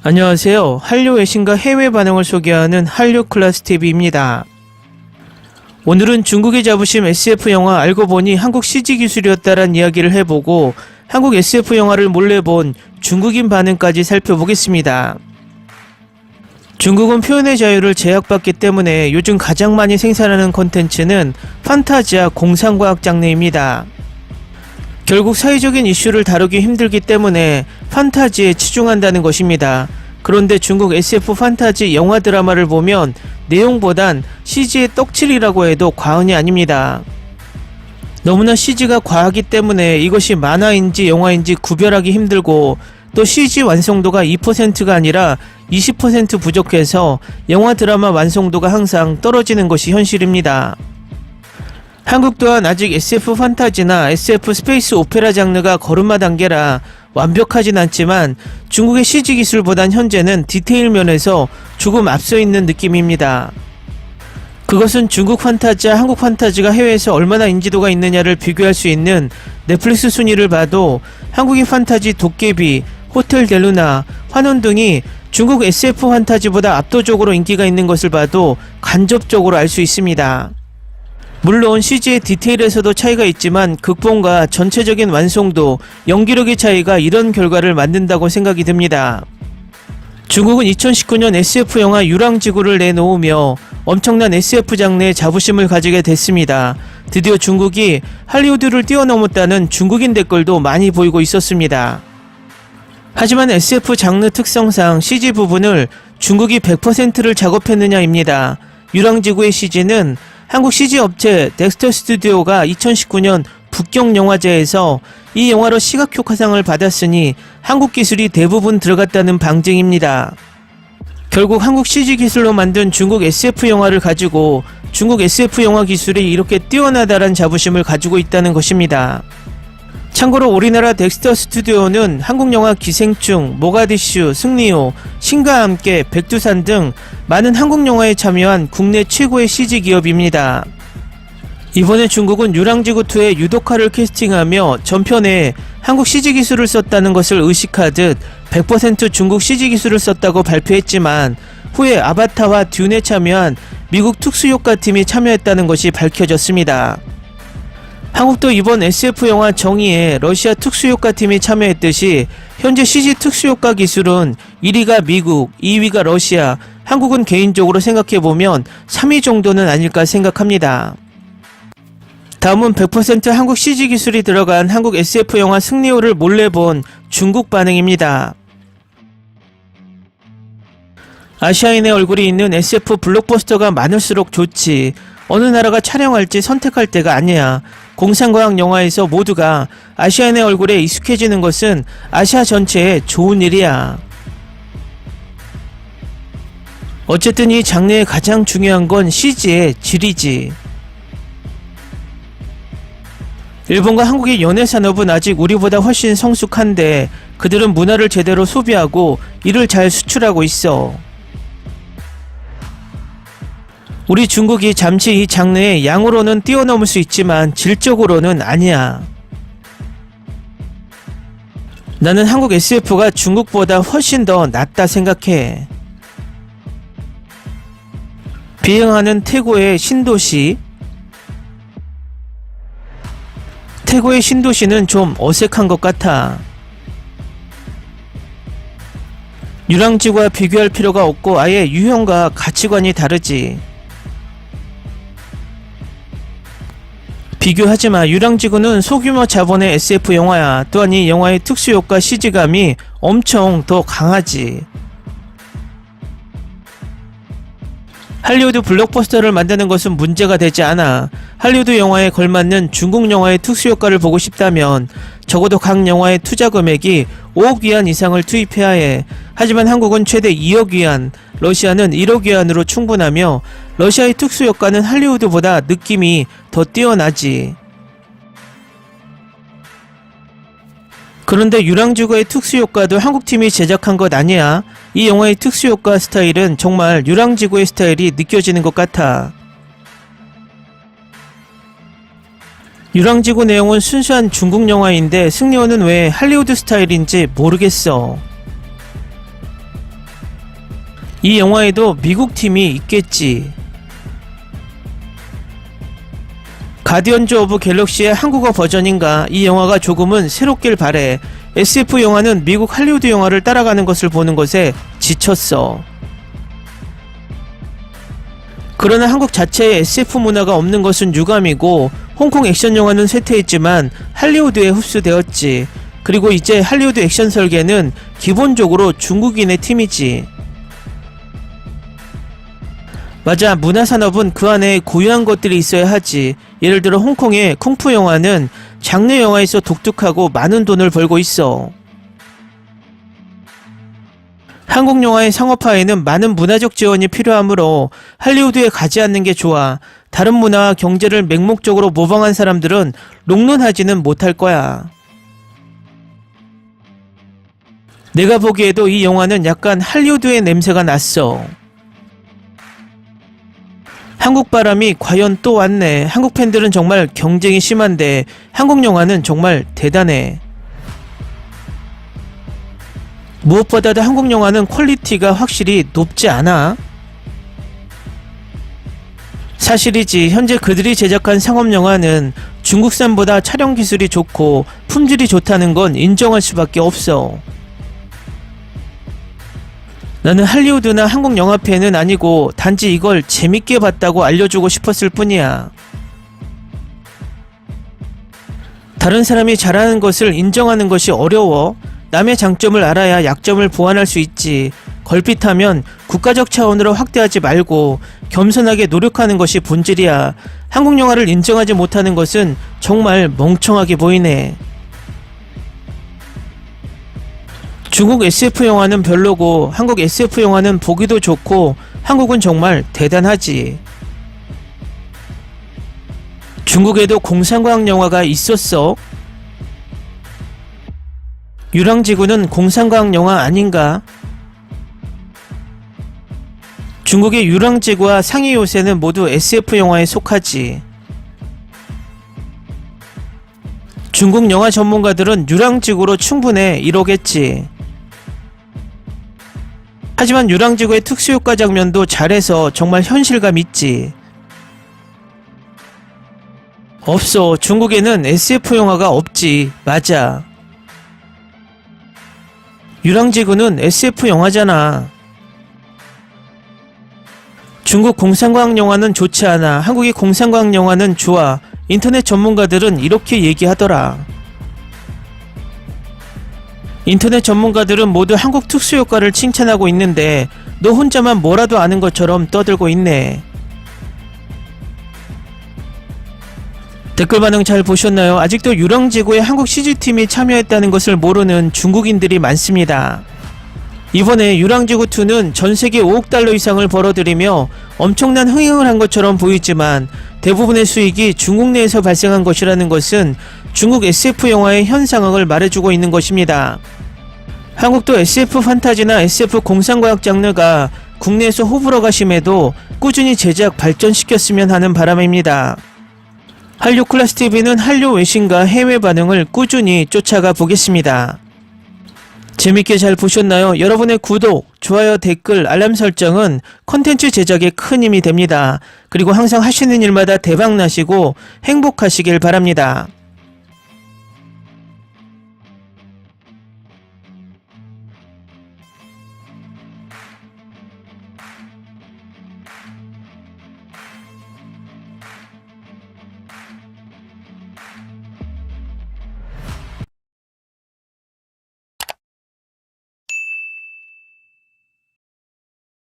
안녕하세요. 한류 외신과 해외 반응을 소개하는 한류클래스TV입니다. 오늘은 중국이 잡으신 SF 영화 알고 보니 한국 CG 기술이었다란 이야기를 해보고 한국 SF 영화를 몰래 본 중국인 반응까지 살펴보겠습니다. 중국은 표현의 자유를 제약받기 때문에 요즘 가장 많이 생산하는 콘텐츠는 판타지와 공상과학 장르입니다. 결국 사회적인 이슈를 다루기 힘들기 때문에 판타지에 치중한다는 것입니다. 그런데 중국 SF 판타지 영화 드라마를 보면 내용보단 CG의 떡칠이라고 해도 과언이 아닙니다. 너무나 CG가 과하기 때문에 이것이 만화인지 영화인지 구별하기 힘들고 또 CG 완성도가 2%가 아니라 20% 부족해서 영화 드라마 완성도가 항상 떨어지는 것이 현실입니다. 한국 또한 아직 SF 판타지나 SF 스페이스 오페라 장르가 걸음마 단계라 완벽하진 않지만 중국의 CG 기술보단 현재는 디테일 면에서 조금 앞서 있는 느낌입니다. 그것은 중국 판타지와 한국 판타지가 해외에서 얼마나 인지도가 있느냐를 비교할 수 있는 넷플릭스 순위를 봐도 한국의 판타지 도깨비, 호텔 델루나, 환원 등이 중국 SF 판타지보다 압도적으로 인기가 있는 것을 봐도 간접적으로 알 수 있습니다. 물론 CG의 디테일에서도 차이가 있지만 극본과 전체적인 완성도, 연기력의 차이가 이런 결과를 만든다고 생각이 듭니다. 중국은 2019년 SF 영화 유랑지구를 내놓으며 엄청난 SF 장르에 자부심을 가지게 됐습니다. 드디어 중국이 할리우드를 뛰어넘었다는 중국인 댓글도 많이 보이고 있었습니다. 하지만 SF 장르 특성상 CG 부분을 중국이 100%를 작업했느냐입니다. 유랑지구의 CG는 한국 CG 업체 덱스터 스튜디오가 2019년 북경영화제에서 이 영화로 시각효과상을 받았으니 한국 기술이 대부분 들어갔다는 방증입니다. 결국 한국 CG 기술로 만든 중국 SF 영화를 가지고 중국 SF 영화 기술이 이렇게 뛰어나다란 자부심을 가지고 있다는 것입니다. 참고로 우리나라 덱스터 스튜디오는 한국 영화 기생충, 모가디슈, 승리호, 신과 함께 백두산 등 많은 한국 영화에 참여한 국내 최고의 CG 기업입니다. 이번에 중국은 유랑지구2의 유독화를 캐스팅하며 전편에 한국 CG 기술을 썼다는 것을 의식하듯 100% 중국 CG 기술을 썼다고 발표했지만 후에 아바타와 듄에 참여한 미국 특수효과팀이 참여했다는 것이 밝혀졌습니다. 한국도 이번 SF 영화 정의에 러시아 특수효과팀이 참여했듯이 현재 CG 특수효과 기술은 1위가 미국, 2위가 러시아, 한국은 개인적으로 생각해보면 3위 정도는 아닐까 생각합니다. 다음은 100% 한국 CG 기술이 들어간 한국 SF 영화 승리호를 몰래 본 중국 반응입니다. 아시아인의 얼굴이 있는 SF 블록버스터가 많을수록 좋지. 어느 나라가 촬영할지 선택할 때가 아니야. 공상과학 영화에서 모두가 아시아인의 얼굴에 익숙해지는 것은 아시아 전체에 좋은 일이야. 어쨌든 이 장르의 가장 중요한 건 CG의 질이지. 일본과 한국의 연예 산업은 아직 우리보다 훨씬 성숙한데 그들은 문화를 제대로 소비하고 이를 잘 수출하고 있어. 우리 중국이 잠시 이 장르의 양으로는 뛰어넘을 수 있지만 질적으로는 아니야. 나는 한국 SF가 중국보다 훨씬 더 낫다 생각해. 비행하는 태고의 신도시. 태고의 신도시는 좀 어색한 것 같아. 유랑지구와 비교할 필요가 없고 아예 유형과 가치관이 다르지. 비교하지마. 유랑지구는 소규모 자본의 SF 영화야. 또한 이 영화의 특수효과 CG감이 엄청 더 강하지. 할리우드 블록버스터를 만드는 것은 문제가 되지 않아. 할리우드 영화에 걸맞는 중국 영화의 특수효과를 보고 싶다면 적어도 각 영화의 투자 금액이 5억 위안 이상을 투입해야 해. 하지만 한국은 최대 2억 위안, 러시아는 1억 위안으로 충분하며 러시아의 특수효과는 할리우드보다 느낌이 더 뛰어나지. 그런데 유랑지구의 특수효과도 한국팀이 제작한 것 아니야. 이 영화의 특수효과 스타일은 정말 유랑지구의 스타일이 느껴지는 것 같아. 유랑지구 내용은 순수한 중국 영화인데 승리호는 왜 할리우드 스타일인지 모르겠어. 이 영화에도 미국 팀이 있겠지. 가디언즈 오브 갤럭시의 한국어 버전인가 이 영화가 조금은 새롭길 바래. SF 영화는 미국 할리우드 영화를 따라가는 것을 보는 것에 지쳤어. 그러나 한국 자체에 SF 문화가 없는 것은 유감이고 홍콩 액션 영화는 쇠퇴했지만 할리우드에 흡수되었지. 그리고 이제 할리우드 액션 설계는 기본적으로 중국인의 팀이지. 맞아, 문화산업은 그 안에 고유한 것들이 있어야 하지. 예를 들어 홍콩의 쿵푸 영화는 장르 영화에서 독특하고 많은 돈을 벌고 있어. 한국 영화의 상업화에는 많은 문화적 지원이 필요하므로 할리우드에 가지 않는 게 좋아. 다른 문화와 경제를 맹목적으로 모방한 사람들은 롱런하지는 못할 거야. 내가 보기에도 이 영화는 약간 할리우드의 냄새가 났어. 한국 바람이 과연 또 왔네. 한국 팬들은 정말 경쟁이 심한데 한국 영화는 정말 대단해. 무엇보다도 한국 영화는 퀄리티가 확실히 높지 않아. 사실이지. 현재 그들이 제작한 상업 영화는 중국산보다 촬영 기술이 좋고 품질이 좋다는 건 인정할 수밖에 없어. 나는 할리우드나 한국 영화 팬은 아니고 단지 이걸 재밌게 봤다고 알려주고 싶었을 뿐이야. 다른 사람이 잘하는 것을 인정하는 것이 어려워. 남의 장점을 알아야 약점을 보완할 수 있지. 걸핏하면 국가적 차원으로 확대하지 말고 겸손하게 노력하는 것이 본질이야. 한국 영화를 인정하지 못하는 것은 정말 멍청하게 보이네. 중국 SF 영화는 별로고 한국 SF 영화는 보기도 좋고 한국은 정말 대단하지. 중국에도 공상과학 영화가 있었어. 유랑지구는 공상과학 영화 아닌가? 중국의 유랑지구와 상해요새는 모두 SF 영화에 속하지. 중국 영화 전문가들은 유랑지구로 충분해 이러겠지. 하지만 유랑지구의 특수효과 장면도 잘해서 정말 현실감 있지. 없어. 중국에는 SF 영화가 없지. 맞아. 유랑지구는 SF 영화잖아. 중국 공상과학 영화는 좋지 않아. 한국의 공상과학 영화는 좋아. 인터넷 전문가들은 이렇게 얘기하더라. 인터넷 전문가들은 모두 한국 특수효과를 칭찬하고 있는데 너 혼자만 뭐라도 아는 것처럼 떠들고 있네. 댓글 반응 잘 보셨나요? 아직도 유랑지구에 한국 CG팀이 참여했다는 것을 모르는 중국인들이 많습니다. 이번에 유랑지구2는 전세계 5억 달러 이상을 벌어들이며 엄청난 흥행을 한 것처럼 보이지만 대부분의 수익이 중국 내에서 발생한 것이라는 것은 중국 SF 영화의 현 상황을 말해주고 있는 것입니다. 한국도 SF 판타지나 SF 공상과학 장르가 국내에서 호불호가 심해도 꾸준히 제작 발전시켰으면 하는 바람입니다. 한류 클래스TV는 한류 외신과 해외 반응을 꾸준히 쫓아가 보겠습니다. 재밌게 잘 보셨나요? 여러분의 구독, 좋아요, 댓글, 알람 설정은 콘텐츠 제작에 큰 힘이 됩니다. 그리고 항상 하시는 일마다 대박 나시고 행복하시길 바랍니다.